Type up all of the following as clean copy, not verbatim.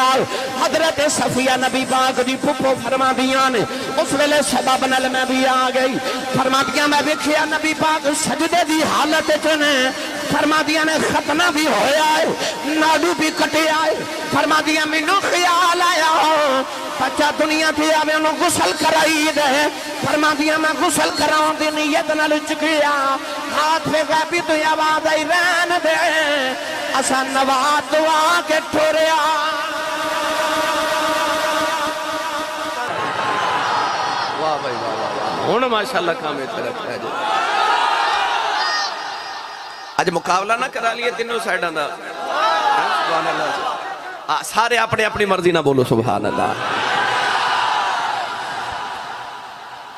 ہویا حضرت صفیہ نبی پاک دی پھپھو فرما دیاں نے اس ویلے سبب نال میں بھی آ گئی فرما دیاں میں ویکھیا نبی پاک سجدے دی حالت وچ نے فرما دیاں نے ختنہ بھی ہویا ہے ناڈو بھی کٹیا ہے فرما دیاں مینوں خیال آیا بچہ دنیا تھی آوے انہوں غسل کرائی دے فرما دیا میں غسل کراؤں دی نیت نہ لچکیا ہاتھ پہ غیبی تو آواز آئی رہن دے اسا نوات دعا کے ٹھوریا واہ بھائی واہ واہ ہون ماشاءاللہ کام اتنے رکھتا ہے جی آج مقابلہ نہ کرا لیے تینوں سائیڈاں دا سبحان اللہ سارے اپنے اپنی مرضی نہ بولو سبحان اللہ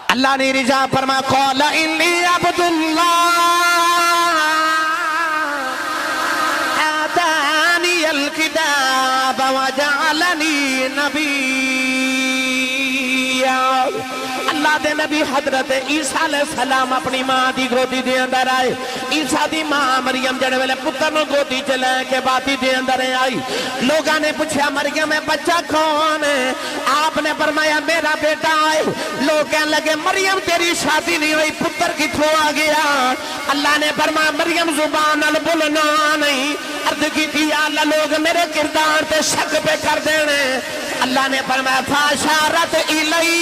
اللہ نے رجا فرما قال انی عبداللہ آتانی الکتاب وجعلنی نبیا اللہ دے نبی حضرت عیسیٰ علیہ السلام اپنی ماں دی گودی دے اندر آئے عیسیٰ دی ماں مریم جڑے ویلے پتر نو گودی چلے کے باتی دے اندر آئی لوگاں نے پوچھا مریم میں بچہ کون ہے آپ نے فرمایا میرا بیٹا ہے لوگ کہنے لگے مریم تیری شادی نہیں ہوئی پتر کتھوں آ گیا اللہ نے فرمایا مریم زبان البلنا نہیں عرض کی تھی اللہ لوگ میرے کردار تے شک پہ کر دینے اللہ نے فرمایا فاشارت الی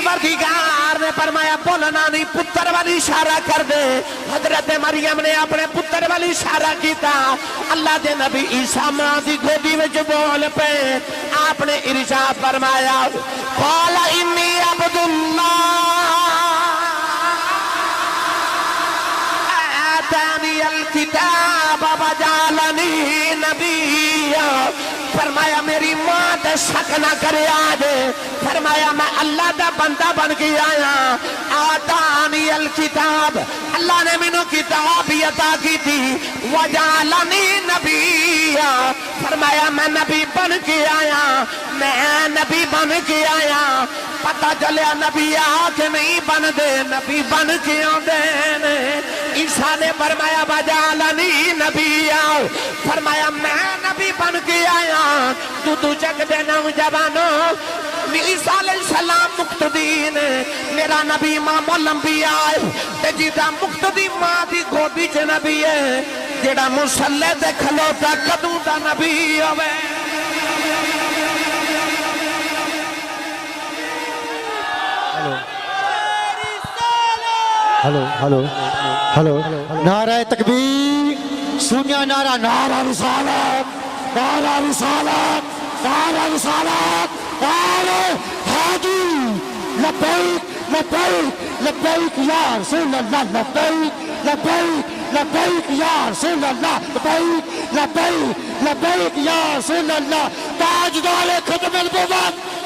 پروردگار نے فرمایا بولنا نہیں پتر والی اشارہ کر دے حضرت مریم نے اپنے پتر والی اشارہ کیتا اللہ دے نبی عیسیٰ ماں دی گودی وچ بول پہ آپ نے ارشاد فرمایا قال انی عبداللہ آتانی الکتاب وجعلنی نبیا فرمایا میری ماں تے شک نہ کرے آجے فرمایا میں اللہ دا بندہ بن کے آیا آتانی الکتاب اللہ نے منو کتاب عطا کی تھی وجعلنی نبیا فرمایا میں نبی بن کے آیا میں نبی بن کے آیا پتہ چلیا نبی آ کے نہیں بن دے نبی بن کے آدھے عیسیٰ نے فرمایا وجعلنی نبیا فرمایا میں نبی بن کے آیا تو چک دے نوجوانوں عیسیٰ علیہ السلام مقتدین میرا نبی امام الانبیاء تے جیدہ مقتدی ماں دی گودی چ نبی ہے جیڑا مسلح تے کھلوتا کدوں دا نبی ہوئے ہلو ہلو ہلو نعرہ تکبیر سنیا نعرہ نعرہ رسالت نعرہ رسالت نعرہ رسالت نعرہ حاجی لبیک لبیک لبیک یا رسول اللہ لبیک لبیک لبیک یا رسول اللہ لبیک لبیک لبیک یا رسول اللہ تاجدار ختم النبوت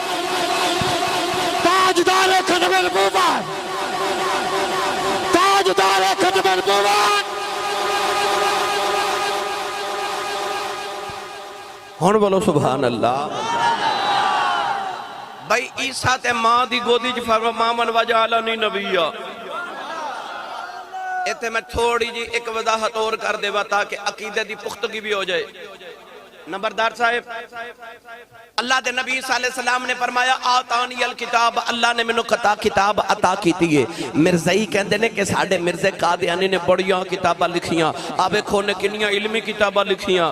تاجدار ختم النبوت تاجدار ختم النبوت ہون بولو سبحان اللہ بھائی عیسیٰ تے ماں دی گودی جی فرما مامن وجعلنی نبیا ایتے میں تھوڑی جی ایک وضاحت اور کر دے تاکہ عقیدے دی پختگی بھی ہو جائے نمبردار صاحب اللہ دے نبی صلی اللہ علیہ وسلم نے فرمایا آتانی الکتاب اللہ نے منو کتاب عطا کی تھی مرزائی کہندے نے کہ ساڑھے مرزے قادیانی نے بڑیاں کتابہ لکھیاں آبے کھونے کنیاں علمی کتابہ لکھیاں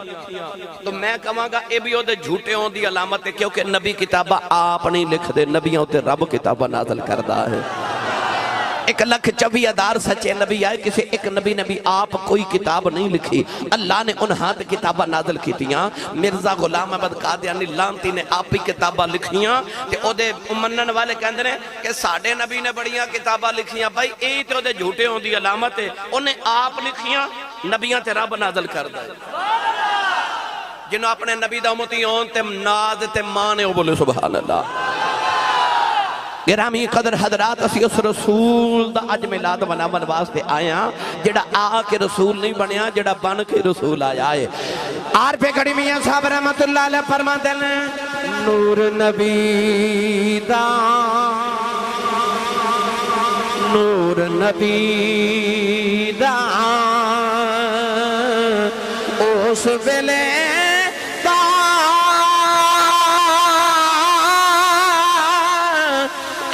تو میں کہاں گا اے بھی ہو دے جھوٹے ہوں دی علامت ہے کیونکہ نبی کتابہ آپ نہیں لکھ دے نبیاں ہوتے رب کتابہ نازل کردہ ہے 1,24,000 سچے نبی آئے کسی ایک نبی آپ کوئی کتاب نہیں لکھی اللہ نے ان ہاتھ کتابہ نازل کی تیاں مرزا غلام احمد قادیانی لانتی نے آپ ہی کتابہ لکھیاں تے او دے امنن والے کہندے نے کہ ساڑھے نبی نے بڑیاں کتابہ لکھیاں بھائی اے تے او دے جھوٹے ہوں دی علامت ہے انہیں آپ لکھیاں نبیاں تے رب نازل کر دے جنہوں اپنے نبی دا امتی ہون تے ناز تے مانے ہو بولے سبحان اللہ گرامی قدر حضرات اسی اس رسول دا اج میلاد مناون واسطے آیا جڑا آ کے رسول نہیں بنیا جڑا بن کے رسول آیا ہے آر پہ کڑی میاں صاحب رحمت اللہ علیہ فرماتے ہیں نور نبی دا نور نبی دا او اس ویلے دا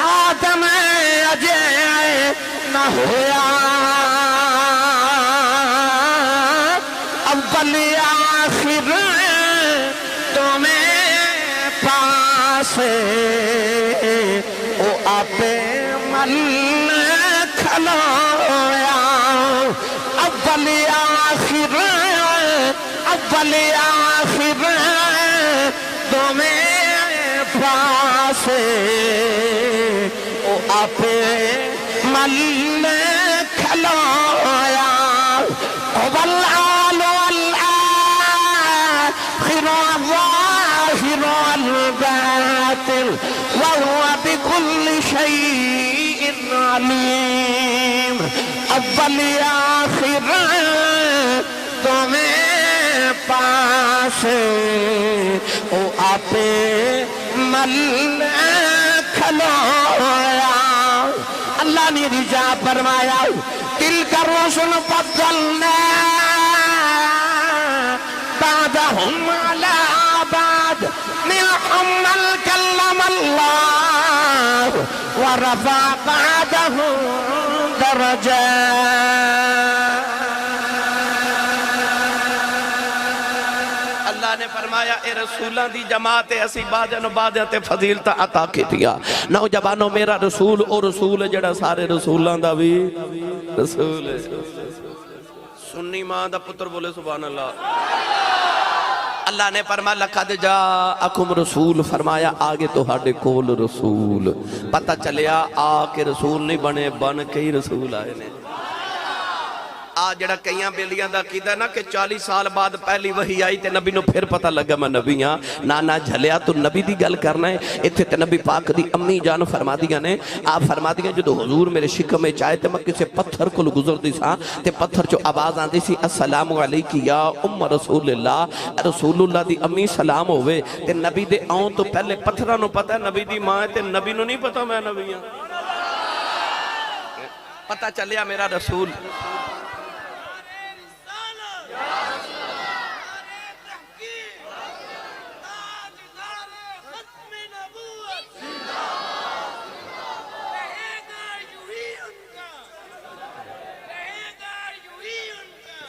آدم اجے نہ ہویا اول آخر تمہیں پاسے او آپے مل کھلویا اول آخر تمہیں پاسے او آپے مل کھلویا والآل والآخر والظاہر والباطل وهو بكل شيء عليم اول آخر تمہیں پاسے او آپے مل کھلویا اللہ نے رجا فرمایا تلک الرسل فضلنا بعضهم على بعض منهم من كلم الله ورفع بعضهم درجات اللہ نے فرمایا اے رسولہ دی جماعت اسی بعدیں تے فضیلتہ عطا کی دیا نوجوانوں میرا رسول او رسول ہے جڑا سارے رسولاں دا بھی رسول ہے سنی ماں دا پتر بولے سبحان اللہ اللہ نے فرمایا لقد جاءکم رسول فرمایا آگے تو ہاڑے کول رسول پتہ چلیا آ کے رسول نہیں بنے بن کے ہی رسول آئے نے آج جڑا کئیاں بیلیاں دا کیدا نا کہ 40 سال بعد پہلی وحی آئی تے نبی نو پھر پتہ لگا میں نبی ہاں نانا جھلیا تو نبی دی گل کرنا ہے اتھے تے نبی پاک دی امی جان فرما دیا نے آپ فرما دیا جدو حضور میرے شکم میں چاہے تے میں کسے پتھر کو گزر دی سا تے پتھر جو آواز آن دی سی السلام علیکی یا ام رسول اللہ دی امی سلام ہوئے تے نبی دے آؤں تو پہلے پتھرہ نو پتہ ہے نبی دی ماں تے نبی نو نہیں پتہ میں نبی ہاں پتہ چلیا میرا رسول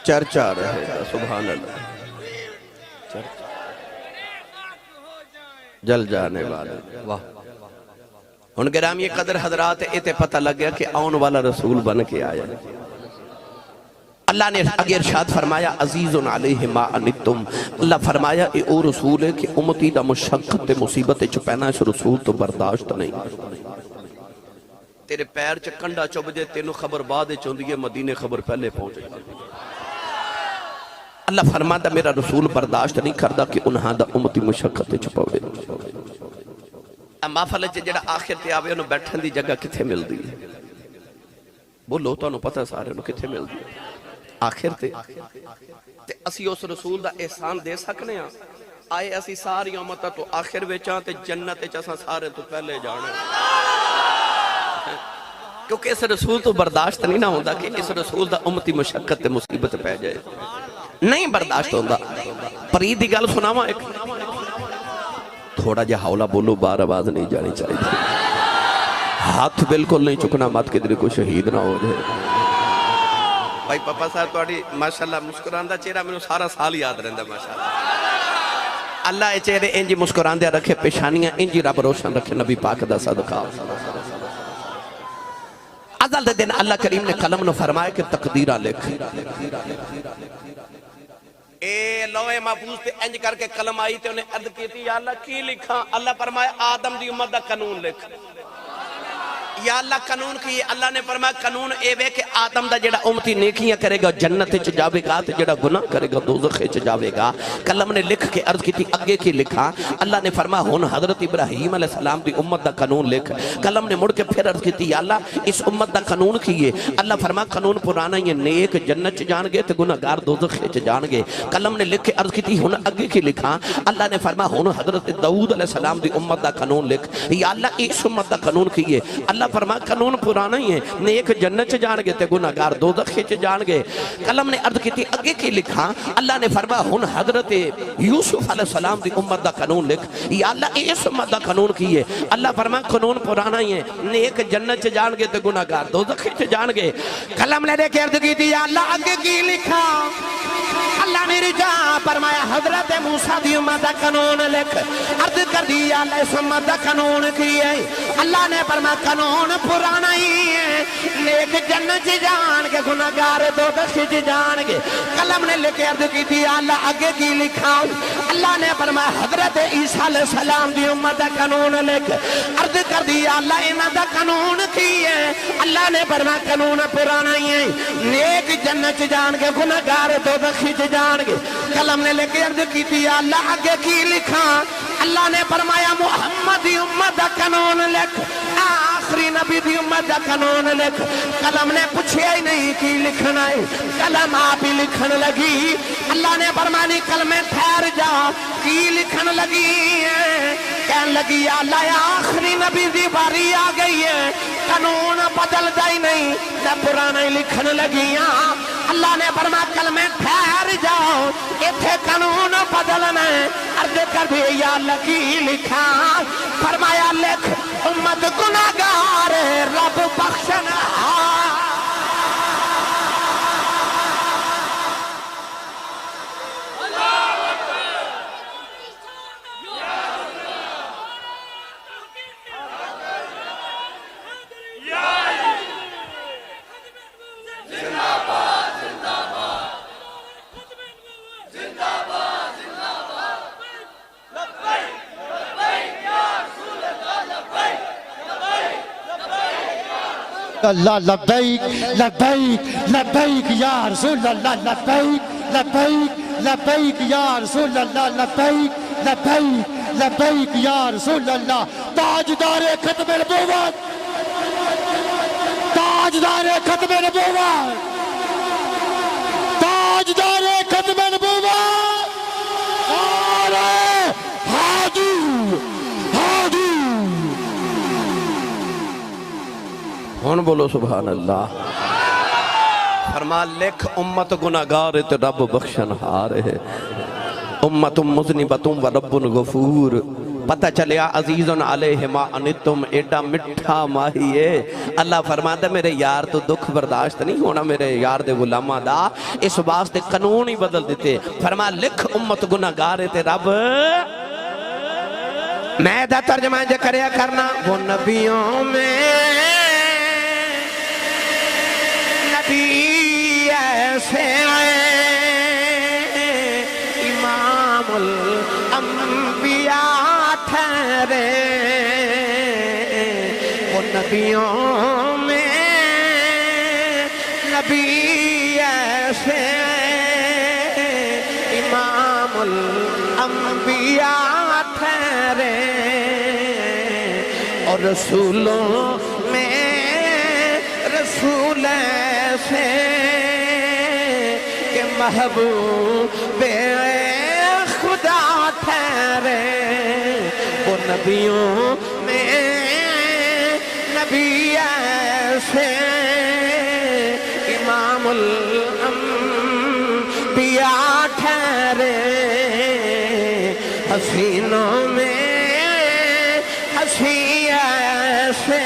چرچا رہے گا سبحان اللہ جل جانے والے واہ ان گرامی قدر حضرات ایتے پتہ لگ گیا کہ آن والا رسول بن کے آیا اللہ نے اگر ارشاد فرمایا عزیز علیہ ما انتم اللہ فرمایا اے او رسول ہے کہ امتی دا مشقت مصیبت چپینا اس رسول تو برداشت نہیں تیرے پیر چکنڈا چوب دے تینوں خبر بعد چوندیے مدینے خبر پہلے پہنچے اللہ فرماتا میرا رسول برداشت نہیں کردا کہ انہاں دا امتی مشقت چھپاوے اما فلچ جڑا آخر تے آوے انہوں بیٹھن دی جگہ کتھے مل دی بولو تو انہوں پتہ سارے انہوں کتھے مل دی آخر تے اسی اس رسول دا احسان دے سکنے ہیں آئے اسی ساری امتہ تو آخر ویچاں تے جنت چاہاں سارے تو پہلے جانے کیونکہ اس رسول تو برداشت نہیں نہ ہوتا کہ اس رسول دا امتی مشقت تے مصیبت پہ جائے نہیں برداشت ہوتا پرید دی گل سناواں ایک تھوڑا جا حولا بولو بار آواز نہیں جانی چاہیے ہاتھ بالکل نہیں چکنا مات کدھر کو شہید نہ ہو جائے بھائی پاپا صاحب توڑی ماشاءاللہ مسکران دا چہرہ میں سارا سال یاد رہندا ماشاءاللہ اللہ اے چہرے انجی مسکران دے رکھے پیشانیاں انجی رب روشن رکھے نبی پاک دا صدقہ ازل دے دن اللہ کریم نے قلم نو فرمائے کہ تقدیرہ لکھ اے لوہے محفوظ تے انج کر کے قلم آئی تے انہیں عرض کی تھی یا اللہ کی لکھا اللہ فرمائے آدم دی امت دا قانون لکھ یا اللہ قانون کی اللہ نے فرمایا قانون اے وے کہ آدم دا جڑا امتی نیکیاں کرے گا جنت چ جاوے گا تے جڑا گناہ کرے گا دوزخ چ جاوے گا قلم نے لکھ کے عرض کی تھی اگے کی لکھا اللہ نے فرمایا ہن حضرت ابراہیم علیہ السلام دی امت دا قانون لکھ قلم نے مڑ کے پھر عرض کی تھی یا اللہ اس امت دا قانون کیے اللہ فرمایا قانون پرانا یہ نیک جنت چ جان گے تے گناہگار دوزخ چ جان گے قلم نے لکھ کے عرض کی تھی ہن اگے کی لکھا اللہ نے فرمایا ہن حضرت داؤد علیہ السلام دی امت دا قانون لکھ یا اللہ اس امت دا قانون کیے اللہ فرما قانون پرانا ہی ہے، نیک جنت چ جان گے تے گناہگار دوزخ چ جان گے۔ قلم نے عرض کی تھی اگے کی لکھا؟ اللہ نے فرمایا ہن حضرت یوسف علیہ السلام دی امت دا قانون لکھ۔ یا اللہ اس امت دا قانون کی ہے؟ اللہ فرمایا قانون پرانا ہی ہے، نیک جنت چ جان گے تے گناہگار دوزخ چ جان گے۔ قلم نے دیکھ عرض کی تھی یا اللہ اگے کی لکھا؟ اللہ نے رجا فرمایا حضرت موسیٰ دی امت دا قانون لکھ۔ عرض کر دی یا اللہ اس امت دا قانون کی ہے؟ اللہ نے فرمایا قانون پرانا ہی ہے، نیک جنت چ جان گے گناہگار دوزخ چ جان گے۔ قلم نے لکھ عرض کی تھی یا اللہ اگے کی لکھا؟ اللہ نے فرمایا حضرت عیسیٰ علیہ السلام دی امت دا قانون لکھ۔ عرض کر دی یا اللہ انہاں دا قانون کی ہے؟ اللہ نے فرمایا قانون پرانا ہی ہے، نیک جنت چ جان گے گناہگار دوزخ چ جان گے۔ قلم نے لکھ عرض کی تھی یا اللہ آگے کی لکھا؟ اللہ نے فرمایا محمد دی امت دا قانون لکھ، آخری نبی دی امت دا قانون لکھ۔ قلم نے پوچھیا ہی نہیں کی لکھنا ہے، قلم آپ ہی لکھن لگی۔ اللہ نے فرمایا قلم ٹھہر جا، کی لکھن لگی ہے؟ کہنے لگی یا اللہ آخری نبی دی باری آ گئی ہے، قانون بدل ہی نہیں، میں پرانا ہی لکھن لگی ہاں۔ اللہ نے فرمایا کلمے ٹھہر جاؤ، ایتھے قانون بدلنا ہے۔ عرض کر دی یا اللہ کی لکھا؟ فرمایا لکھ امت گناہگار رب بخشنا۔ اللہ لبیک لبیک لبیک یا رسول اللہ، لبیک لبیک لبیک یا رسول اللہ، لبیک لبیک لبیک یا رسول اللہ۔ تاجدار ختم نبوت، تاجدار ختم نبوت، تاجدار ختم نبوت، نعرہ ہادی ہادی۔ ہون بولو سبحان اللہ۔ فرما لکھ امت گناہگار تے رب بخشن ہار ہے، امت مذنبۃ و رب غفور۔ پتہ چلیا عزیزن علیہ ما انتم ایڈا مٹھا ماہی ہے۔ اللہ فرماتا میرے یار تو دکھ برداشت نہیں ہونا میرے یار دے غلامہ دا، اس واسطے قانون ہی بدل دیتے۔ فرما لکھ امت گناہگار تے رب۔ میں دا ترجمہ جے کریا کرنا، وہ نبیوں میں نبی ایسے آئے امام الانبیاء ٹھہرے، وہ نبیوں میں نبی ایسے امام الانبیاء ٹھہرے، اور رسولوں میں رسول ایسے کہ محبوب خدا ٹھہرے، وہ نبیوں میں نبی ایسے امام الانبیاء ٹھہرے، حسینوں میں حسین ایسے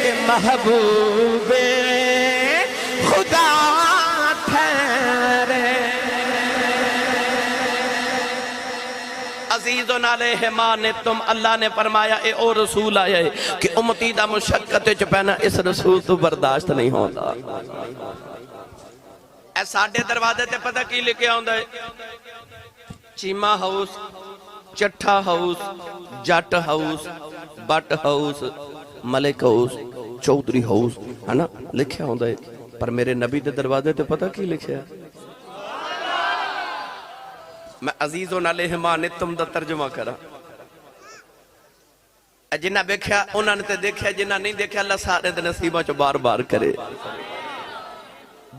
کہ محبوب خدا ٹھہرے۔ عزیزن علیہ ما نتم، اللہ نے فرمایا اے او رسول آیا ہے کہ امتی دا مشقت چپینا اس رسول تو برداشت نہیں ہوتا۔ اے ساڑھے دروازے تے پتہ کی لکھے ہوندہ ہے؟ Cheema house, Chattha house, Jatt house, Butt house, Malik house, Chaudhry house, ہے نا لکھے ہوندہ ہے۔ پر میرے نبی دے دروازے تے پتہ کی لکھے ہے؟ میں عزیزن علیہ ما نتم دا ترجمہ کرا۔ جنہ دیکھا انہوں نے تے دیکھا، جنہ نہیں دیکھا اللہ سارے دے نصیبہ چو بار بار کرے۔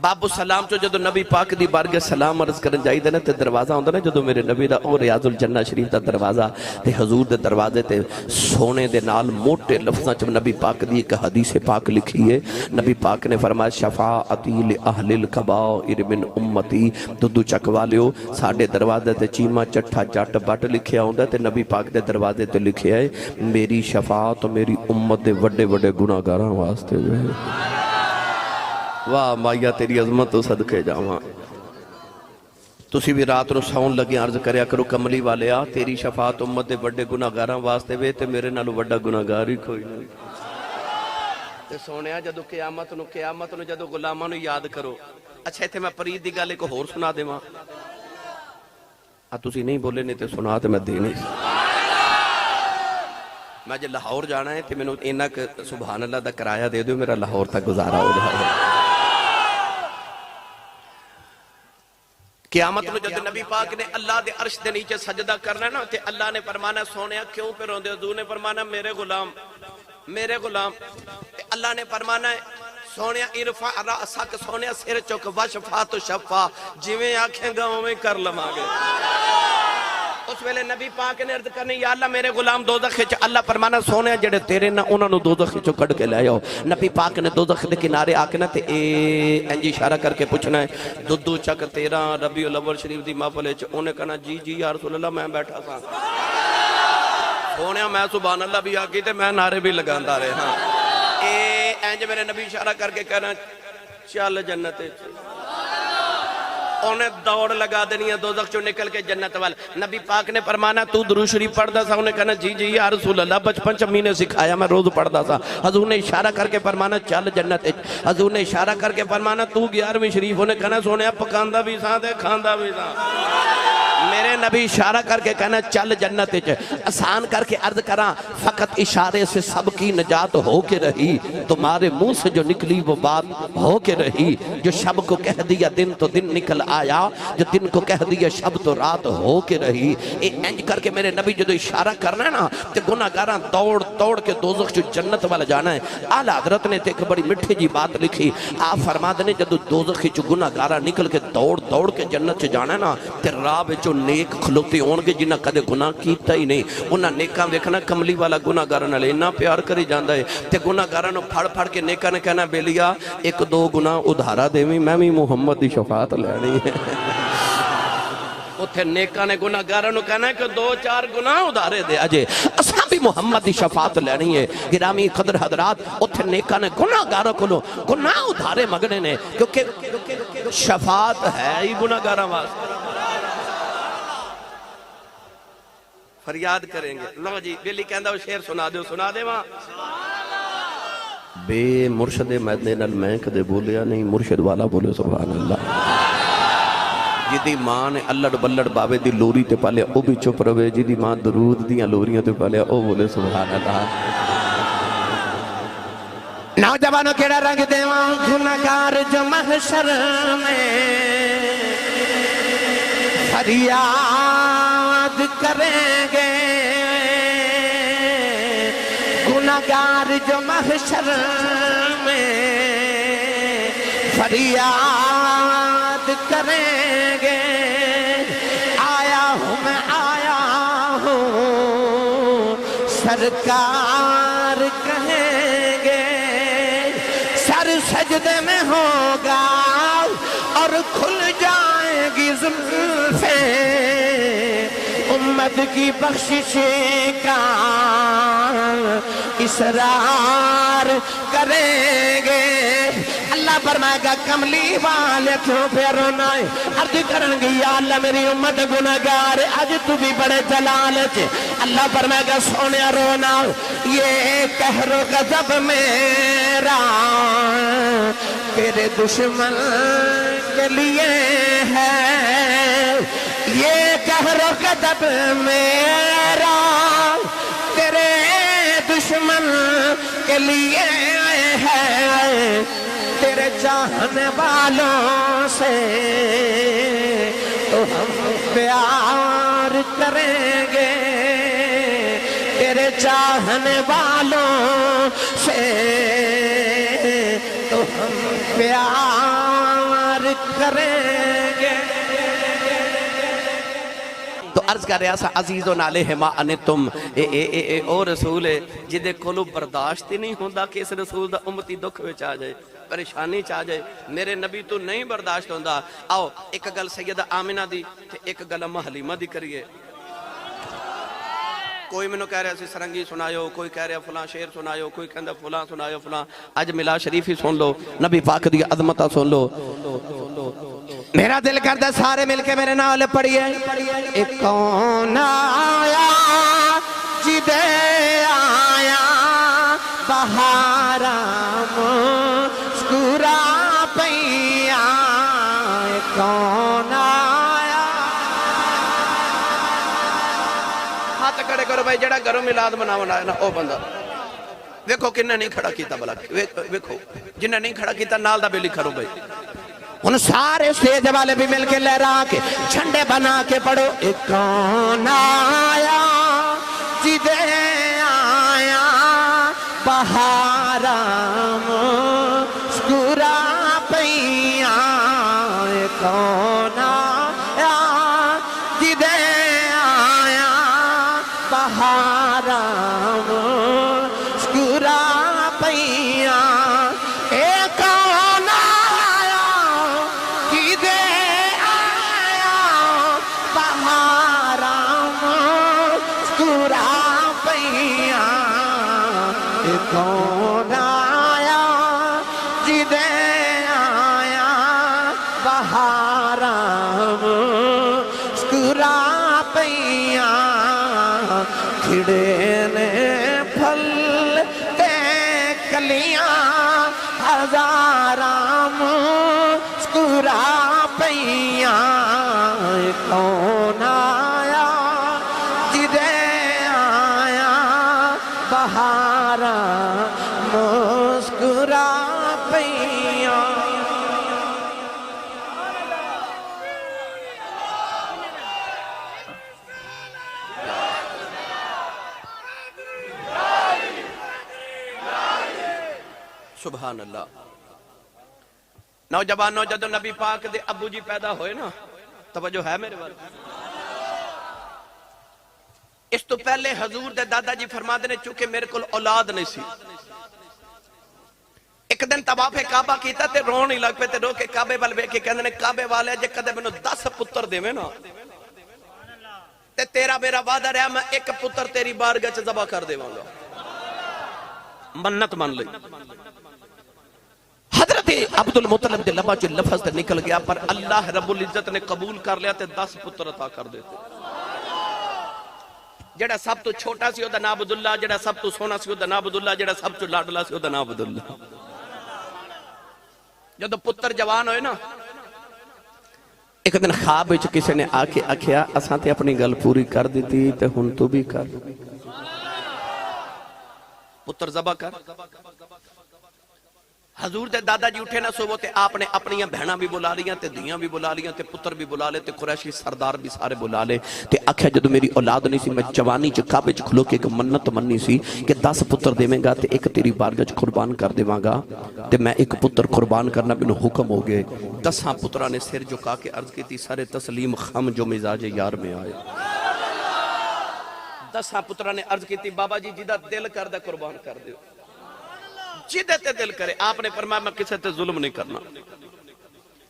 بابو سلام چو جدو نبی پاک دی بارگاہ سلام عرض کرن جائی دے نا تے دروازہ ہوندہ نا جدو میرے نبی دا او ریاض الجنہ شریف دا دروازہ تے حضور دے دروازے تے سونے دے نال موٹے لفظاں چو نبی پاک دی ایک حدیث پاک لکھی ہے. نبی پاک نے فرمایا شفاعتی لأہل الکبائر من امتی. دو چکوا لیو ساڑھے دروازے تے چیمہ چٹھا جٹ بٹ لکھیا ہوندہ تے نبی پاک دے دروازے تے لکھیا ہے میری شفاعت میری امت دے وڈے وڈے گناہ گاراں واسطے ہوئے. واہ مائیا تیری عظمت تو صدقے جاواں. تسی بھی رات نو ساؤن لگے عرض کریا کرو کملی والے آ تیری شفاعت امت دے وڈے گناہ گاراں واسطے وے تے میرے نالو وڈا گناہ گار ہی کوئی نہیں. تے سونیا جدو قیامت نو جدو غلاماں نو یاد کرو. اچھا ایتھے میں پرید دی گل ایک ہور سنا دیواں. تسی نہیں بولے نہیں تے سنا تے میں دے نہیں. میں جے لاہور جانا ہے تے میں انہاں سبحان اللہ دا کرایہ دے دیو میرا لاہور تک گزارا ہو جائے. قیامت نو جد نبی پاک نے اللہ دے عرش دے نیچے سجدہ کرنا نا تے اللہ نے فرمانا سونیا کیوں پہ روندے. حضور نے فرمانا میرے غلام. تے اللہ نے فرمانا ہے سونیا ارفع رأسک سونیا سر چک وشفا تو شفا جویں آنکھیں گاؤں میں کر لماگے. اس ویلے نبی پاک نے عرض کرنی یا اللہ میرے غلام دوزخ چ. اللہ فرمانا سونے جڑے تیرے نہ انہاں نو دوزخ چوں کڈ کے لے آؤ. نبی پاک نے دوزخ دے کنارے آ کے نہ تے انجی اشارہ کر کے پوچھنا ہے دودو چک 13 ربیع الاول شریف دی محفل وچ. اونے کہنا جی یا رسول اللہ میں بیٹھا سا. سونے میں سبحان اللہ بھی آکی تے میں نعرے بھی لگاندا رہے ہاں. انج میرے نبی اشارہ کر کے کہنا چل جنت. انہیں دوڑ لگا دینی ہے دوزخ چو نکل کے جنت وال. نبی پاک نے فرمانا تو درود شریف پڑھدا سا. انہیں کہنا جی یا رسول اللہ بچپن چ امی نے سکھایا میں روز پڑھدا سا. حضور نے اشارہ کر کے فرمانا چل جنت. حضور نے اشارہ کر کے فرمانا تو 11ویں شریف. انہیں کہنا سونے پکاندا بھی سا تے کھاندا بھی سا. میرے نبی اشارہ کر کے کہنا چل جنت. آسان کر کے عرض کراں فقط اشارے سے سب کی نجات ہو کے رہی. تمہارے منہ سے جو نکلی وہ بات ہو کے رہی. جو شب کو کہہ دیا دن تو دن نکل آیا. جو دن کو کہہ دیا شب تو رات ہو کے رہی. انج کر کے میرے نبی جو اشارہ کرنا ہے نا تے گناہ گاراں دوڑ کے دوزخ جو جنت والا جانا ہے. اعلی حضرت نے تے ایک بڑی مٹھی جی بات لکھی. آپ فرما دے جدو دوزخ جو گناہ گاراں نکل کے دوڑ کے جنت چ جانا ہے نا تے راہ وچوں نیک کھلوتے ہون گے جنہاں کدے گناہ کیتا ہی نہیں. انہاں نیکاں ویکھنا کملی والا گناہ گاراں نال اتنا پیار کری جاندا ہے تے گناہ گاراں نو پھڑ کے نیکاں نے کہنا بیلیا ایک دو گناہ ادھارا دیویں میں بھی محمد دی شفاعت لینی ہے. اتھے نیکاں نے گناہ گاراں نو کہنا ہے کہ 2-4 گناہ ادھارے دے اجے اساں بھی محمد دی شفاعت لینی ہے. گرامی قدر حضرات اتھے نیکاں نے گناہ گاراں کولوں گناہ ادھارے مگنے نے کیونکہ شفاعت ہے ہی گناہ گاراں واسطے. فریاد کریں گے. لو جی بیلی کہندا وہ شعر سنا دے وہاں. بے مرشد مدنے نال میں کدے بولیا نہیں مرشد والا بولے سبحان اللہ. جدی ماں نے اللڑ بلڑ بابے دی لوری تے پالیا او بھی چپ روے. جدی ماں درود دیاں لوریاں تے پالیا او بولے سبحان اللہ. نوجوانوں کیڑا رنگ دیواں گنہگار جو محشر میں فریاد کریں گے. گنہگار جو محشر میں فریاد کریں گے. آیا ہوں سرکار کہیں گے. سر سجدے میں ہوگا اور کھل جائیں گی زلفیں. امت کی بخشش کا اصرار کریں گے. اللہ فرمائے گا کملی والے کیوں پہ رونا ہے. عرض کرن گی یا اللہ میری امت گناہگار اج تو بھی بڑے جلال چ. اللہ فرمائے گا سونے رونا یہ قہر و غضب میرا تیرے دشمن کے لیے ہے. یہ قہر و غضب میرا تیرے دشمن کے لیے ہے. تیرے چاہنے والوں سے تو ہم پیار کریں گے. تیرے چاہنے والوں سے تو ہم پیار کریں گے۔ تو عرض کر رہا سا عزیزن علیہما انتم او رسول ہے جدے کولو برداشت ہی نہیں ہوندا کہ اس رسول دا امتی دکھ وچ آ جائے، پریشانی چاہ جائے، میرے نبی تو نہیں برداشت ہوندا۔ آؤ ایک گل سیدہ آمنہ دی تے ایک گل اماں حلیمہ دی کریے۔ کوئی میں نے کہہ رہا سی سرنگی سنایو، کوئی کہہ رہا فلاں شعر سنایو، کوئی کہندہ فلاں سنایو فلاں، اج ملا شریف ہی سن لو، نبی پاک دی عظمتہ سن لو۔ میرا دل کردہ سارے مل کے میرے نال پڑھیے۔ ایک کون آیا جدے آیا بہارا مسکرا پیا، ایک کون آیا۔ ہاتھ کھڑے کرو بھائی جڑا گھروں میلاد مناونا ہے نا او بندہ ویکھو کننے نہیں کھڑا کیتا بلا، ویکھو جنہیں نہیں کھڑا کیتا نال دا بیلی کھڑو بھائی۔ ان سارے سٹیج والے بھی مل کے لہرا کے جھنڈے بنا کے پڑھو۔ ایک کون آیا جدے آیا بہارا مسکرا پیا، ایک کون آیا جدے آیا بہارا مسکرا پیا، ایک کون آیا جدے آیا بہارا مسکرا پیا، ایک کون آیا جدے آیا بہارا مسکرا پیا، کھڑے نے پھل تے کلیاں ہزاراں مسکرا پیا، کون آیا جدے آیا بہارا مسکرا پیا۔ سبحان اللہ۔ نوجوانوں جدو نبی پاک دے ابو جی پیدا ہوئے نا، توجہ ہے میرے والے، اس تو پہلے حضور دے دادا جی فرما دینے چونکہ میرے کل اولاد نہیں سی، ایک دن طواف کعبہ کیتا تے رون ہی لگ پہ تے رو کے کعبے والے بے کے کہنے کعبے والے جے کدے میں 10 پتر دے میں نا تے تیرا میرا وعدہ رہا میں ایک پتر تیری بارگاہ چ ذبح کر دے گا، منت مان لئی۔ حضرت عبدالمطلب دے لبا جو لفظ تے نکل گیا پر اللہ رب العزت نے قبول کر لیا تے 10 پتر عطا کر دیتے۔ جڑا سب تو چھوٹا سی دا نام عبداللہ، جڑا سب تو سونا سی دا نام عبداللہ، جڑا سب تو لاڈلا سی دا نام عبداللہ۔ جدو پتر جوان ہوئے نا، ایک دن خواب وچ کسی نے آ کے آکھیا اساں تے اپنی گل پوری کر دیتی تے ہن تو بھی کر، پتر ذبح کر۔ حضور دے دادا جی اٹھے نہ سو تے آپ نے اپنی بہناں بھی بلا لیاں تے دیاں بھی بلا لیاں تے پتر بھی بلا لے تے قریشی سردار بھی سارے بلا لے تے آکھیا جدو میری اولاد نہیں سی میں جوانی چ کعبے چ کھلو کے ایک منت مننی سی کہ 10 پتر دیویں گا تے ایک تیری بارگاہ چ قربان کر دیواں گا تے میں ایک پتر قربان کرنا مینوں حکم ہو گئے۔ 10 پتراں نے سر جھکا کے عرض کی سارے تسلیم خم جو مزاج یار میں آئے۔ 10 پتراں نے عرض کی بابا جی جدا دل کردہ قربان کر دیو، جدے تے دل کرے۔ آپ نے فرمایا میں کسے تے ظلم نہیں کرنا۔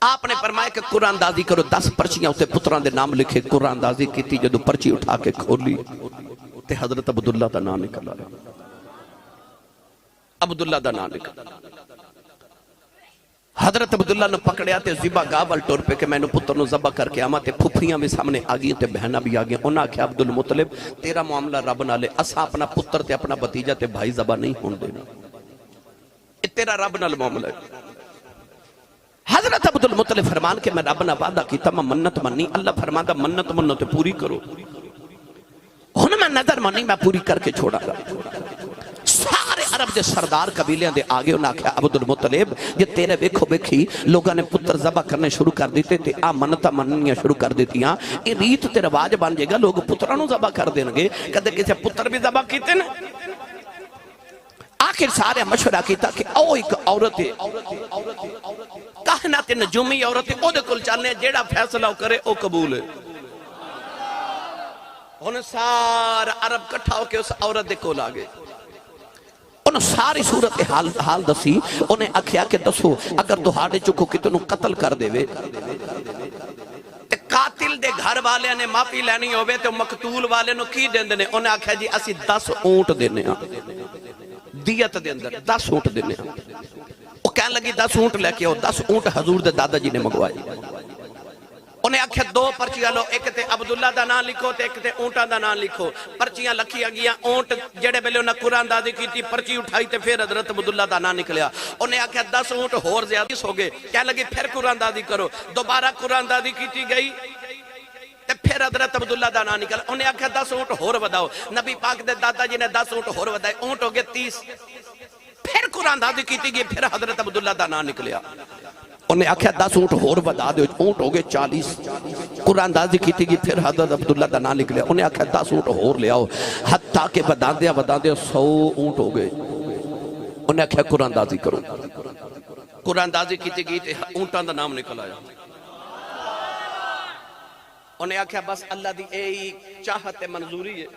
آپ نے فرمایا کہ قرآن اندازی کرو، 10 پرچیاں اسے پتران دے نام لکھے، قرآن اندازی کی تھی، جدو پرچی اٹھا کے کھولی تے حضرت عبداللہ دا نام نکل آیا، عبداللہ دا نام نکل۔ حضرت عبداللہ نے پکڑیا تے زبا گاول ٹور پہ کہ میں نے پتر نو زبا کر کے آما تے پھپھیاں بھی سامنے آگئی تے بہنہ بھی آگئی۔ انہاں کہا عبدالمطلب تیرا معاملہ رب نہ لے، اسا اپنا پتر تے اپنا بتیجہ تے بھائی زبا نہیں ہون دینا، تیرا رب نال معاملہ ہے۔ حضرت عبدالمطلب فرمان کہ میں رب نہ وعدہ کیتا میں منت منی، اللہ فرماتا منت منت پوری کرو، ہن میں نظر منی میں پوری کر کے چھوڑا گا۔ سارے عرب دے سردار قبیلیاں دے آگے انہاں کہا عبدالمطلب یہ تیرے ویکھو ویکھی لوگاں نے پتر ذبح کرنے شروع کر دیتے تے آ منتاں مننیاں شروع کر دیتی ہاں، یہ ریت تے رواج بن جائے گا، لوگ پترانوں ذبح کر دیں گے، کدے کسے پتر بھی ذبح کیتے نا۔ آخر سارے مشورہ کیتا کہ او ایک عورت ہے کائنات نجومی عورت او دے کل چلنے جیڑا فیصلہ کرے او قبول ہے انہیں سارا عرب کٹھا ہو کے اس عورت دے کول آگے انہیں ساری صورت حال دسی انہیں اکھیا کہ دسو اگر تو ہاڑے چکو کتنوں قتل کر دے وے قاتل دے گھر والے نے معافی لینی ہوئے تو مقتول والے نو کی دیں دینے انہیں آکھا جی اسی 10 اونٹ دینے ہیں دیت دے اندر 10 اونٹ دینے ہیں وہ کہنے لگی 10 اونٹ لے کے ہو 10 اونٹ حضور دے دادا جی نے مگوائی انہیں آکھا 2 پرچیاں لو ایک تے عبداللہ دا نام لکھو تے ایک تے اونٹاں دا نام لکھو پرچیاں لکھی گیا اونٹ جڑے بلے انہیں قرآن دادی کی تھی پرچی اٹھائی تے پھر حضرت عبداللہ دا نام نکلیا انہیں آکھا 10 اونٹ ہور زیادہ ہو گئے کہنے لگی پھر قرآن دادی کرو دوبارہ قرآن دادی کی تھی گئی تے پھر حضرت عبداللہ دا نام نکل انہیں آکھا 10 اونٹ ہور وداؤ نبی پاک دے دادا جی نے 10 اونٹ ہور ودائے اونٹ ہو گئے 30 پھر قرآن دادی کی تھی گئی پھر حضرت عبداللہ دا نام نکلیا انہیں آکھا 10 اونٹ ہور ودا دے اونٹ ہو گئے 40 قرآن دازی کی تھی گی پھر حضرت عبداللہ دا نام نکلیا انہیں آکھا 10 اونٹ ہور لے آؤ حتیٰ کہ ودا دیا 100 اونٹ ہو گئے انہیں آکھا قرآن دازی کرو قرآن دازی کی تھی گی اونٹان دا نام نکل آیا انہیں آکھا بس اللہ دی اے چاہت منظوری ہے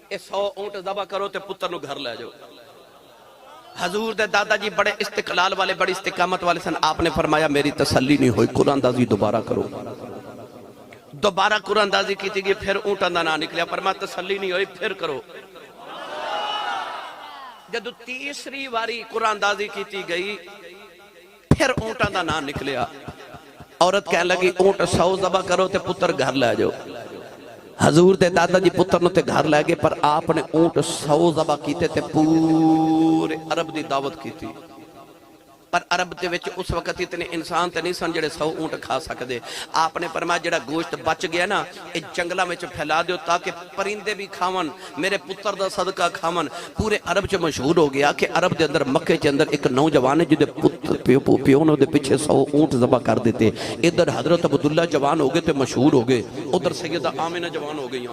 اے 100 اونٹ ذبح کرو تے پتر نو گھر لے جاؤ حضور دے دادا جی بڑے استقلال والے بڑی استقامت والے سن آپ نے فرمایا میری تسلی نہیں ہوئی قرآن دازی دوبارہ کرو دوبارہ قرآن دازی کی تھی گئی پھر اونٹاں دا نام نکلیا فرمایا تسلی نہیں ہوئی پھر کرو جدو تیسری واری قرآن دازی کی تھی گئی پھر اونٹاں دا نام نکلیا عورت کہنے لگی اونٹ 100 ذبح کرو تے پتر گھر لے جاؤ حضور دے دادا جی پتر نو تے گھر لے گئے پر آپ نے اونٹ 100 ذبح کیتے تے پورے عرب دی دعوت کی تھی پر عرب دے وچ اس وقت اتنے انسان تے نہیں سن جڑے 100 اونٹ کھا سکدے آپ نے فرمایا جڑا گوشت بچ گیا نا اے جنگلاں وچ پھیلا دیو تاکہ پرندے بھی کھاون میرے پتر دا صدقہ کھاون پورے عرب چ مشہور ہو گیا کہ عرب دے اندر مکے چ اندر ایک نوجوان ہے جدے پتر پیو نو دے پیچھے 100 اونٹ ذبح کر دیتے ادھر حضرت عبداللہ جوان ہو گئے تے مشہور ہو گئے ادھر سیدہ آمنہ جوان ہو گئی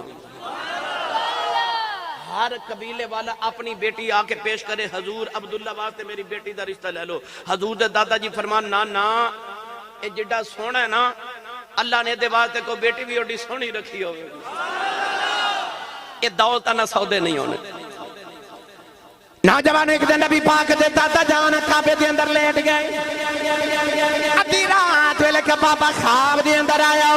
ہر قبیلے والا اپنی بیٹی آکے پیش کرے حضور عبداللہ واسطے میری بیٹی دا رشتہ لے لو حضور دے دادا جی فرمان نا اے جڑا سونا ہے نا اللہ نے دے واسطے کو بیٹی بھی اوڈی سونی رکھی ہوئے اے دولتہ نہ سودے نہیں ہونے نوجوان ایک دن نبی پاک دے دادا جان کعبے دے اندر لیٹ گئے ادھی رات ویلے کہ بابا خواب دے اندر آیا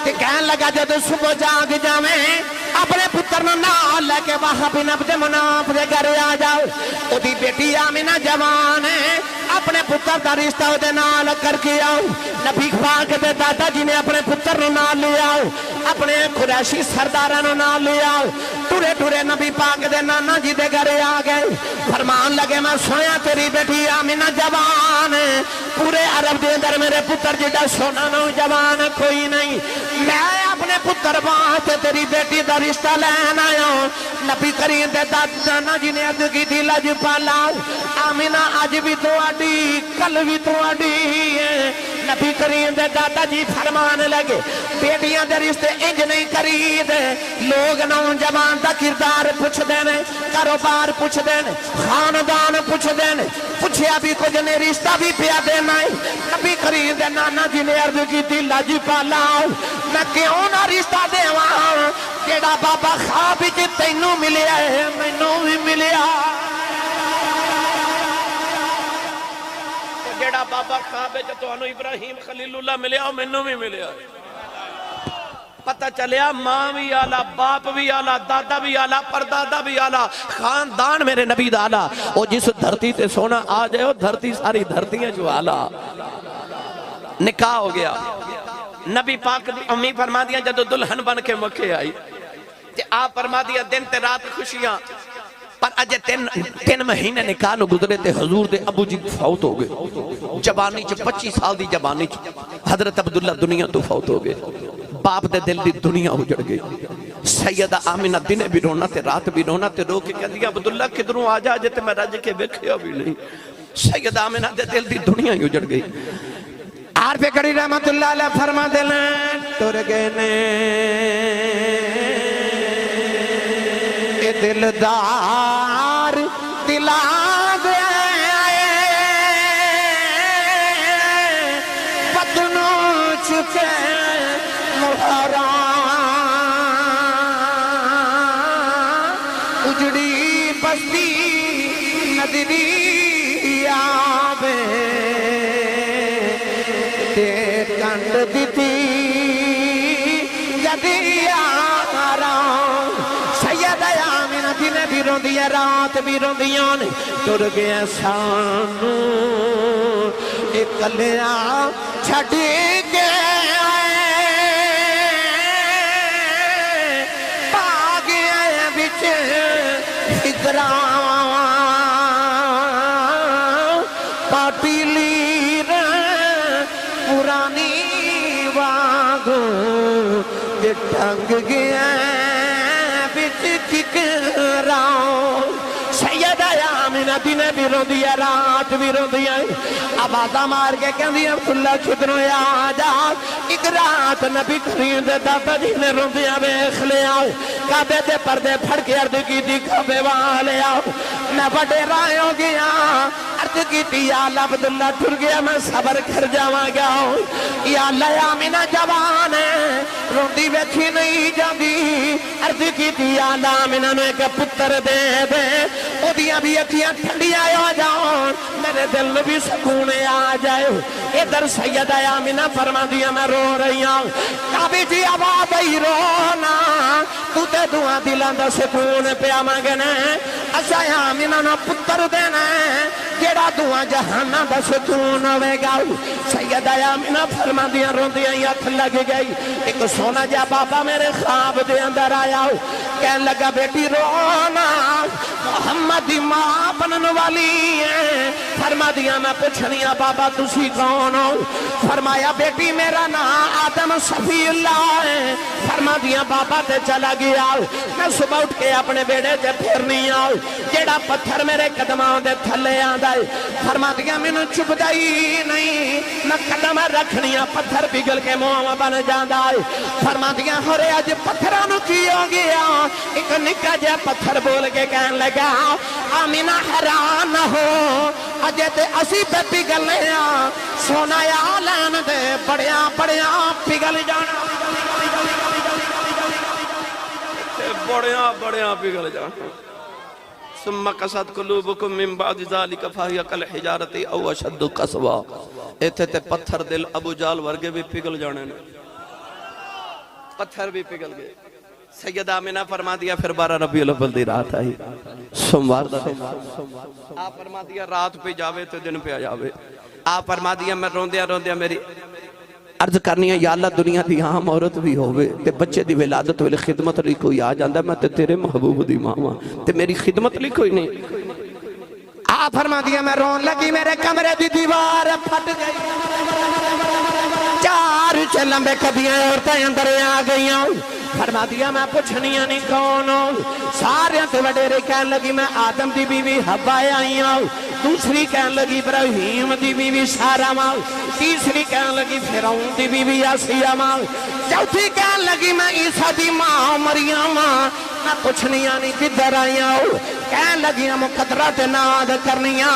کہ کہن لگا جدو صبح جاگ جاویں اپنے پتر نو نال لے کے وہاں بن عبد مناف دے گھر آ جاؤ او دی بیٹی آمنہ جوان ہے اپنے پتر دا رشتہ او دے نال کر کے آؤ نبی پاک دے دادا جی نے اپنے پتر نو نال لے آؤ اپنے قریشی سرداراں نو نال لے آؤ ٹورے ٹورے نبی پاک دے نانا جی دے گھر آ گئے فرمان لگے میں سویا تیری بیٹی آمنہ جوان ہے پورے عرب دے اندر میرے پتر جڑا سونا نوجوان کوئی نہیں میں اپنے پتر واسطے تیری بیٹی دا رشتہ لین آیا نبی کریم دے دادا جی نے عرض کی تھی لج پالا آمنہ اج بھی تواڈی کل بھی تواڈی ہے نبی کریم دے دادا جی فرمان لگے بیٹیاں دے رشتے انج نہیں کری دے لوگ نوجوان دا کردار پوچھ دینے کاروبار پوچھ دینے خاندان پوچھ دینے پوچھیا بھی کچھ نے رشتہ بھی پیا دینا ہے نبی کریم دے نانا جی نے عرض کی تھی لج پالا میں کیوں نہ رشتہ دے وہاں کیڑا بابا خواب وچ تینوں ملیا ہے مینوں بھی ملیا جڑا بابا خواب وچ تانوں ابراہیم خلیل اللہ ملیا مینوں بھی ملیا پتہ چلیا ماں بھی آلہ باپ بھی آلہ دادا بھی آلہ پردادا بھی آلہ خاندان میرے نبی دا آلہ او جس دھرتی تے سونا آ جائے وہ دھرتی ساری دھرتیاں جو آلہ نکاح ہو گیا نبی پاک دی امی فرما دیا جدو دلہن بن کے مکے آئی تے آپ فرما دیا دن تے رات خوشیاں پر اجے 3 مہینے نکاح نو گزرے تے حضور دے ابو جی فوت ہو گئے جوانی چ 25 سال دی جوانی چ حضرت عبداللہ دنیا تو فوت ہو گئے باپ دے دل دی دنیا اجڑ گئی سیدہ آمنہ دن بھی رونا تے رات بھی رونا تے رو کے کہہ دیا عبداللہ کدھروں آ جا جے تے میں رج کے ویکھیا بھی نہیں سیدہ آمنہ دے دل دی دنیا اجڑ گئی عارف کری رحمت اللہ علیہ فرما دلیں ٹر گئے نے اے دلدار دلا گئے اجڑی بستی نظری آوے تے کنڈ دیتی جدی آرام سید آمینہ دن بھی رو دیا رات بھی رو دیا تر گیا سانو اکلیاں چھڑی گیا پاگیا بچ فکران پاٹی لیر پرانی واگو ٹنگ گیا بچ فکران سید آمینہ دن بھی رو دیا رات بھی رو دیا آبادہ مار کے کہہ دیا عبداللہ چھدنو یا آجا ایک رات نبی کریم دے دادا جی نے رو دیا بیخ لے آؤ کعبے دے پردے پھڑ کے عرض کی دی کعبے والے آؤ میں بڑے رائے ہو گیا عرض کی تھی یا اللہ عبداللہ ٹھر گیا میں صبر کر جاواں گا یا اللہ آمینہ جوان ہے روندی بیٹھی نہیں جاندی عرض کی تھی یا اللہ آمینہ نے کہ پتر دے دے او دیاں بھی اکھیاں ٹھنڈی آئے ہو جاؤں میرے دل میں بھی سکون آ جائے ادھر سید آمینہ فرما دیا میں رو رہی ہوں کعبے جی آباد ہی رونا تو تے دعا دلان دا سکون پیا مانگنا اسا آمینہ نہ پتر دینا جیڑا دعا جہانا دا سکون ہوئے گا سید آمینہ فرما دیا رو دیا یت لگ گئی ایک سونا جا بابا میرے خواب دے اندر آیا کہنے لگا بیٹی رونا محمد دی ماں بنن والی ہے فرما دیا میں پوچھنیا بابا تسی کون ہو فرمایا بیٹی میرا نام آدم صفی اللہ ہے فرما دیا بابا تے چلا گیا میں صبح اٹھ کے اپنے بیڑے تے پھرنی آؤ جیڑا پتھر میرے قدموں دے تھلے آندا ہے فرما دیا میں نے چپ دائی نہیں میں قدم رکھنیا پتھر پگل کے موہ بن جاندہ ہے فرما دیا ہورے آج پتھرانو کی ہو گیا ایک نکا جا پتھر بول کے کہن لگا آمینہ حیران ہو اجے تے اسی پہ پگل لیا سونا یا لین دے بڑیاں بڑیاں پگل جانا بڑیاں بڑیاں پگل جانا ثم قصد قلوبکم من بعد ذالک فہی کالحجارۃ او اشد قسوا ایتھے تے پتھر دل ابو جال ورگے بھی پگل جانے پتھر بھی پگل گئے سیدہ آمینہ فرما دیا پھر 12 ربیع الاول دی رات آئی سوموار دا دن آپ فرما دیا رات پہ جاوے تو دن پہ جاوے آپ فرما دیا میں روندیا میری عرض کرنی ہے یا اللہ دنیا دی عام عورت بھی ہوئے تے بچے دی ولادت ویلے خدمت لی کوئی آ جاندہ میں تے تیرے محبوب دی ماما تے میری خدمت لی کوئی نہیں آپ فرما دیا میں رون لگی میرے کمرے دی دیوار پھٹ گئی 4 لمبے کبیاں عورتیں اندر آ گئیاں فرما دیا میں پوچھنیا نہیں کون ہوں سارے تے وڈیرے کہن لگی میں آدم دی بیوی حوا آئی ہوں دوسری کہن لگی ابراہیم دی بیوی سارا ماں تیسری کہن لگی فرعون دی بیوی آسیہ ماں چوتھی کہن لگی میں عیسیٰ دی ماں مریم میں پوچھنیا نہیں کدھر آئیاں کہن لگیاں مقدرات ناد کرنیاں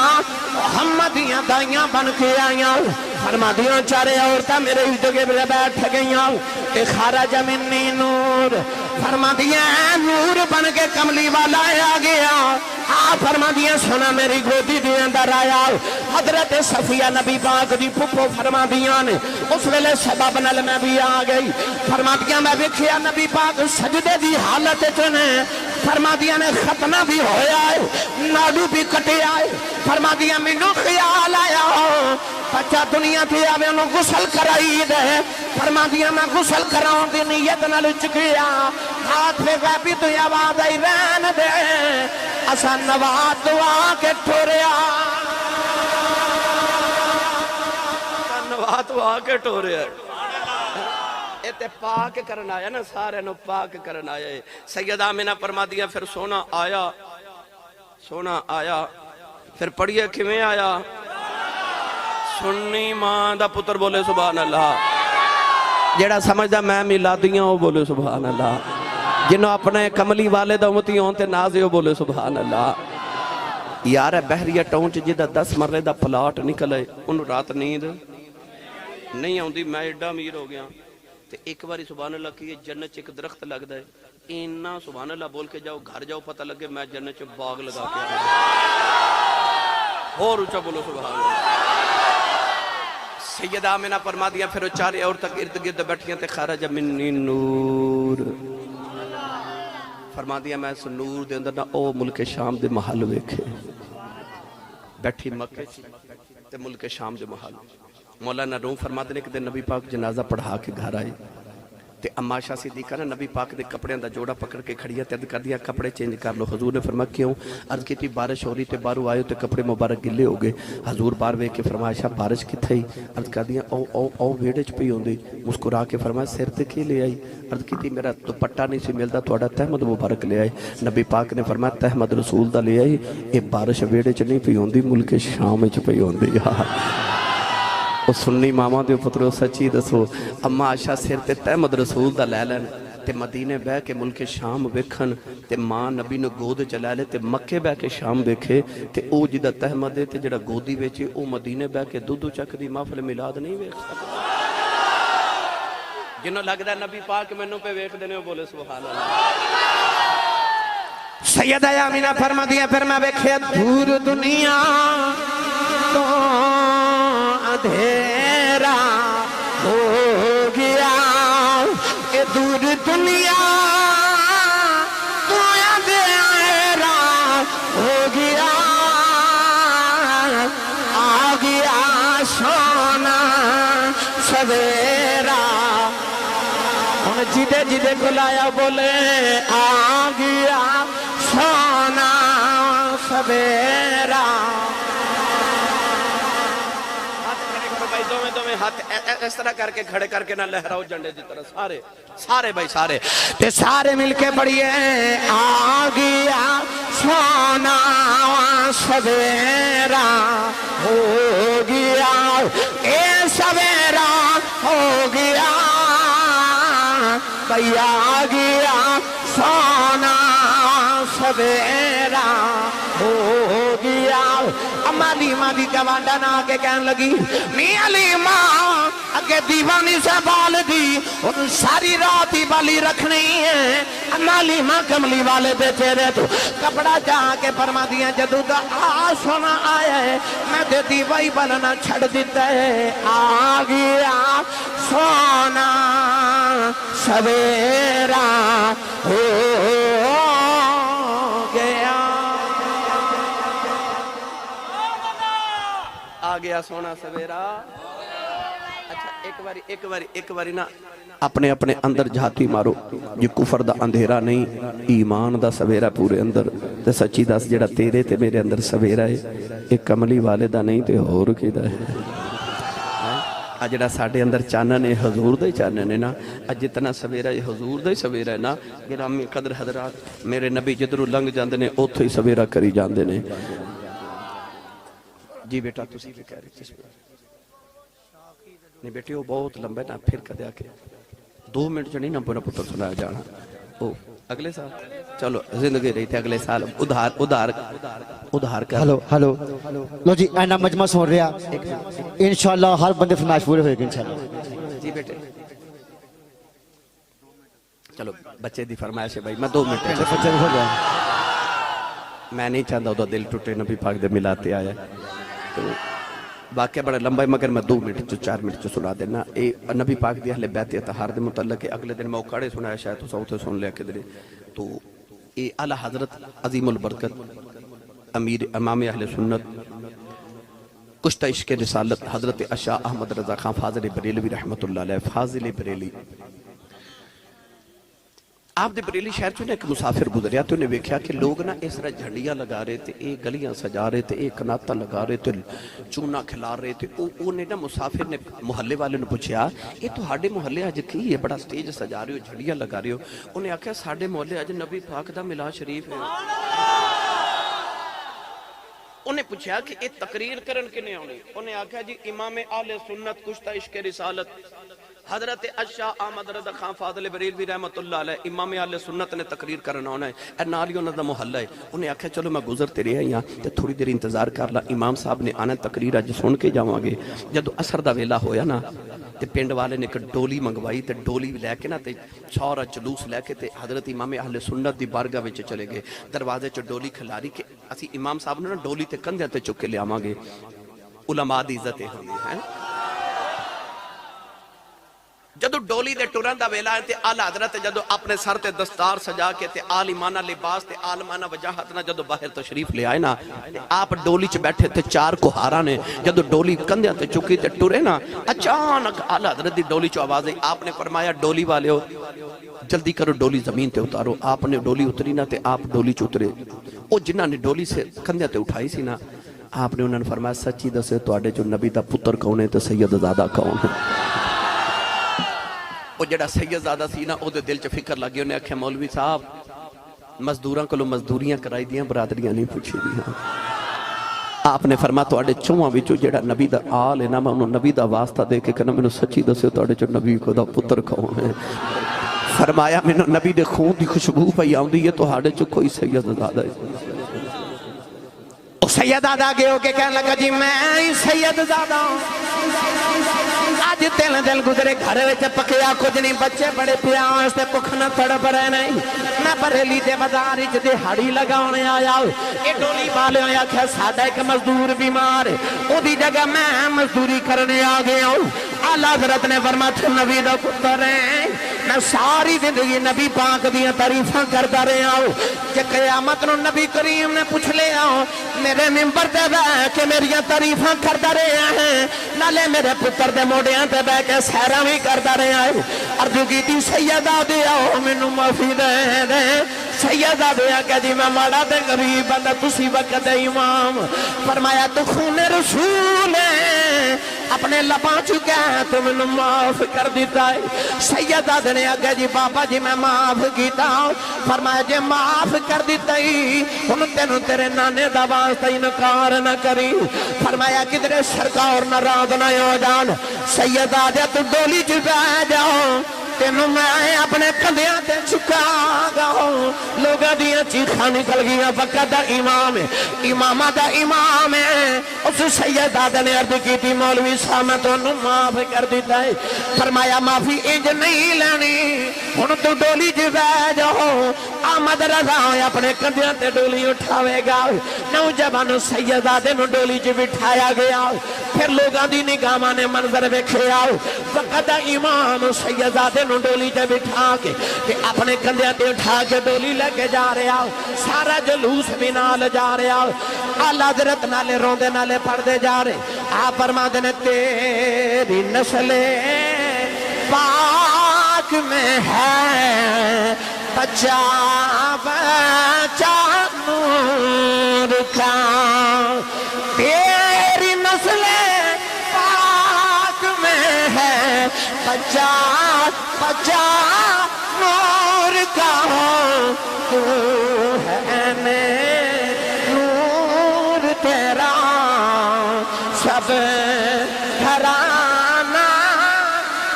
محمدیاں دائیاں بن کے آئیاں فرما دیا چارے عورتہ میرے جگہ پہ بیٹھ گئیاں کہ خارج منی نور فرما دیا نور بن کے کملی والا آ گیا فرما دیا سنا میری گودی دے اندر آیا حضرت صفیہ نبی پاک دی پھپھو فرما دیا نے اس ویلے سبب نل میں بھی آ گئی فرما دیا میں دیکھیا نبی پاک سجدے دی حالت چنے فرما دیا نے ختنہ بھی ہویا ہے ناڈو بھی کٹے آئے فرما دیا مینو خیال آیا بچہ دنیا تھی آوے انہوں غسل کرائی دے فرما دیا میں غسل کراؤں دی نیت نہ لچ گیا ہاتھ پہ غیبی تو آواز آئی رہن دے اسا نوات دعا کے ٹھوریا نوات دعا کے ٹھوریا ایتے پاک کرنا آیا نا سارے نو پاک کرنا آیا سیدہ آمینہ فرما دیا پھر سونا آیا پھر پڑھئے کیویں آیا سنی ماں دا پتر بولے سبحان اللہ جیڑا سمجھدا میں میلادیاں وہ بولے سبحان اللہ جنہوں اپنے کملی والے دا امتی ہوں تے نازے وہ بولے سبحان اللہ یار بحریہ ٹونچ جدہ 10 مرے دا پلاٹ نکلے انہوں رات نیند نہیں آؤں دی میں ایڈا امیر ہو گیا تے ایک باری سبحان اللہ کی جنت ایک درخت لگتا ہے اینا سبحان اللہ بول کے جاؤ گھر جاؤ پتہ لگے میں جنت چ باغ لگا کے اور اونچا بولو سبحان اللہ سیدہ آمنہ فرما دیا پھر وہ چارے اور تک ارد گرد بیٹھیاں تے خرج منی نور فرما دیا میں اس نور دے اندر نا او ملک شام دے محل ویکھے بیٹھی مکے تے ملک شام دے محل مولانا روم فرما دے کہ دے نبی پاک جنازہ پڑھا کے گھر آئی تے اما شاہ صدیقہ نے نبی پاک دے کپڑے دا جوڑا پکڑ کے کھڑیا تے عرض کر دیا کپڑے چینج کر لو حضور نے فرمایا کیوں عرض کی تھی بارش ہو رہی تے بارو آئے تے کپڑے مبارک گلے ہو گئے حضور بار وے کے فرمایا شاہ بارش کی تھئی عرض کر دیا او ویڑے چ پئی ہوندی مسکرا کے فرمایا سر تے کی لے آئی عرض کی تھی میرا دوپٹہ نہیں سی ملدا تہاڈا تحمد مبارک لے آئے نبی پاک نے فرمایا تحمد رسول دا لے آئی اے بارش ویڑے چ نہیں پئی ہوندی ملک شام وچ پئی ہوندی او سنی ماما دے پترو سچی دسو اما عائشہ سر تے تحمد رسول دا لے لین تے مدینے بہ کے ملک شام ویکھن تے ماں نبی نو گود چ لے لے تے مکے بہ کے شام ویکھے تے او جدا تحمد تے جڑا گودی وچ او مدینے بہ کے دودھ چک دی محفل میلاد نہیں ویکھ سکدا جنوں لگدا نبی پاک مینوں پہ ویکھ دے نے بولے سبحان اللہ سیدہ آمینہ فرما دیا پھر میں ویکھیا دور دنیا تو اندھیرا ہو گیا اے دور دنیا تو اندھیرا ہو گیا آ گیا سونا سویرا ہن جدے جدے کو لایا بولے آ گیا سونا سویرا دو میں ہاتھ اس طرح کر کے کھڑے کر کے نہ لہراؤ جنڈے دی طرح سارے بھائی سارے تے سارے مل کے پڑھیے آ گیا سونا سویرا ہو گیا اے سویرا ہو گیا بھئی آ گیا سونا سویرا ہو گیا اما لیمہ دی جوانڈا نہ آگے کہنے لگی میاں لیمہ اگے دیوانی سے بال دی ان ساری رات ہی بالی رکھنی ہے اما لیمہ کملی والے بیٹھے رہے تو کپڑا جا کے فرما دیا جدو دا سونا آیا ہے میں دے دیوائی بلنا چھڑ دیتا ہے آ گیا سونا سویرا ہو گیا آ گیا سونا سویرا اچھا ایک باری نا اپنے اپنے اندر جھاتی مارو یہ کفر دا اندھیرا نہیں ایمان دا سویرا پورے اندر تے سچی دس جڑا تیرے تے میرے اندر سویرا ہے ایک کملی والے دا نہیں تے اور کی دا ہے جڑا ساڑھے اندر چانن ہے حضور دا ہی چانن ہے نا جتنا سویرا ہے حضور دا ہی سویرا ہے نا گرامی قدر حضرات میرے نبی جدرو لنگ جاندے نے اوتھے ہی سویرا کری جاندے نے جی بیٹا تسی بھی کہہ رہے جس پر نہیں بیٹی وہ بہت لمبے نا پھر کدے آکے 2 منٹ جو نہیں نمبر پتر سنایا جانا اگلے سال چلو زندگی رہی تھی اگلے سال ادھار کر ہلو لو جی اینا مجمع سن رہا انشاءاللہ ہر بندے فرمائش پورے ہوئے گا انشاءاللہ جی بیٹے چلو بچے دی فرمائش ہے بھائی میں 2 منٹ بچے ہو گیا میں نہیں چاہتا ادھا دل ٹوٹے نبی پاک دے ملاتے آیا تو واقعہ بڑا لمبا ہے مگر میں 2 منٹ جو 4 منٹ جو سنا دینا نبی پاک دی اہل بیت اتحار دے متعلق اگلے دن موقعے سنایا شاید تو سوتے سن لیا کے دلے تو اعلی حضرت عظیم البرکت امیر امام اہل سنت کشتہ عشق رسالت حضرت اشاہ احمد رضا خان فاضل بریلوی رحمت اللہ علیہ فاضل بریلی آپ دے بریلی شہر چونے ایک مسافر گزریا تو انہیں ویکھیا کہ لوگ نا اس طرح جھنڈیاں لگا رہے تھے ایک گلیاں سجا رہے تھے ایک کناتا لگا رہے تھے چونا کھلا رہے تھے انہیں نا مسافر نے محلے والے نے پوچھیا یہ تو ہاڑے محلے آج کی یہ بڑا سٹیج سجا رہے ہو جھنڈیاں لگا رہے ہو انہیں آکھیا ساڑے محلے آج نبی پاک دا میلاد شریف ہے انہیں پوچھا کہ یہ تقریر کرن کنے ہونے انہیں آکھیا جی امام اہل سنت کشتہ عشق رسالت حضرت اشاہ احمد رضا خان فاضل بریلوی رحمت اللہ علیہ امام اہل سنت نے تقریر کرنا ہونا ہے اے نالی انہوں دا محلہ ہے انہیں آکھا چلو میں گزرتے رہے ہیں یہاں تھوڑی دیر انتظار کر لا امام صاحب نے آنا تقریر آج سن کے جاؤں گے جدو اثر دا ویلا ہویا نا تے پنڈ والے نے ایک ڈولی منگوائی تے ڈولی لے کے نا تے سارا جلوس لے کے تے حضرت امام اہل سنت دی بارگاہ وچ چلے گئے. دروازے چ ڈولی کھلاری کہ اسی امام صاحب نے نا ڈولی تے کندھے تے چک کے لیاواں گے. علماء دی عزت ہوندی ہے. جدو ڈولی دے ٹرن دا ویلا ہے تے اعلی حضرت جدو اپنے سر تے دستار سجا کے تے عالمانہ لباس تے عالمانہ وجاہت نہ جدو باہر تشریف لے آئے نا آپ ڈولی چ بیٹھے تے چار کہاراں نے جدو ڈولی کندھیاں تے چکی تے ٹرے نا اچانک اعلی حضرت دی ڈولی چ آواز آئی. آپ نے فرمایا ڈولی والےو جلدی کرو ڈولی زمین تے اتارو. آپ نے ڈولی اتری نا تے آپ ڈولی چ اترے. او جنہاں نے ڈولی سے کندھیاں تے اٹھائی سی نا آپ نے انہوں نے فرمایا سچی دسے تواڈے جو نبی دا پتر کون ہے تے سید زادہ کون ہے. وہ جڑا سید زادہ سی نا او دے دل چ فکر لگی. انہیں آکھیا مولوی صاحب مزدوراں کولوں مزدوریاں کرائی دیاں برادریاں نہیں پوچھی دیاں. آپ نے فرمایا تواڈے چوہاں وچوں جڑا نبی دا آل ہے نا میں انہوں نبی دا واسطہ دے کے کہنا مینوں سچی دسے تواڈے چ نبی کو دا پتر کون ہے. فرمایا مینوں نبی دے خون دی خوشبو پئی آوندی ہے تواڈے چ کوئی سید زادہ ہے. سید زادہ گئے ہو کے کہنے لگا جی میں سید زادہ آج تین دل گزرے گھر وچ پکیا کچھ نہیں بچے بڑے پیاس تے بھکھ نہ تڑپ رہے نہیں. میں بریلی دے بازار وچ دہاڑی لگاونے آیا. اے ڈولی والے آکھیا ساڈا ایک مزدور بیمار ہے او دی جگہ میں مزدوری کرنے آ گیا ہوں. اعلی حضرت نے فرمایا نبی دا پتر ہے میں ساری زندگی نبی پاک دیاں تعریفاں کردا رہا ہوں کہ قیامت نو نبی کریم نے پوچھ لیا میرے ممبر تے بیٹھ کے میریاں تعریفاں کردا رہے ہیں نالے میرے پتر دے موڑیاں تے بیٹھ کے سیراں وی کردا رہا ہے. عرض کیتی سیدہ دیا مینوں معافی دے دے. سیدہ دیا کہ جی میں ماڑا تے غریب بندہ تسی وقت امام. فرمایا تو خون رسول ہے اپنے لباں چکا ہے تو میں معاف کر دیتا ہے. سیدہ نے آگے جی بابا جی میں معاف کیتا. فرمایا جی معاف کر دیتا ہی ہن تینوں تیرے نانے دا واسطہ انکار نہ کری. فرمایا کدھر سرکار ناراض نہ ہو جان. سیدہ دے تو ڈولی چ بیٹھ جاؤ تینوں میں اپنے کندھیاں تے چکا گا. لوگاں دیاں چیخاں نکل گئیاں وقت دا امام ہے امامہ دا امام ہے. اس سیدہ نے عرض کی تھی مولوی صاحب میں تانوں معاف کر دیتا ہے. فرمایا معافی انج نہیں لینی ہن تو ڈولی چ بیٹھ جاؤ. آمد رضا اپنے کندھیاں تے ڈولی اٹھاوے گا. نوجوان سیدہ نو ڈولی چ بٹھایا گیا. پھر لوگاں دی نگاہاں نے منظر ویکھیا وقت دا امام سیدہ نو ڈولی تے بٹھا کے اپنے کندھیاں تے اٹھا کے ڈولی لے کے جا رہا. سارا جلوس بھی نال جا رہا. اعلی حضرت نالے روندے نالے پڑھدے جا رہے. آپ فرماندے نے تیری نسل پاک میں ہے بچہ بچہ نور کا. تیری نسل پاک میں ہے بچہ بچہ نور کا. تو ہے نور تیرا سب گھرانہ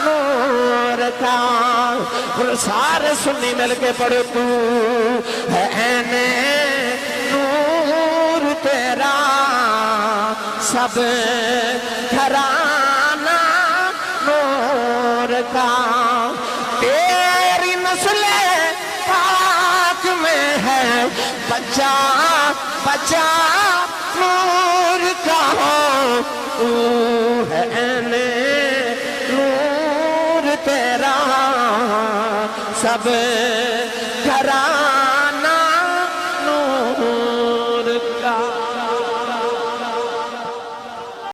نور کا. سارے سنی مل کے پڑھو تو ہے نور تیرا سب گھرانہ نور کا. تیری نسل پاک میں ہے بچہ بچہ نور کا. تو ہے نور تیرا سب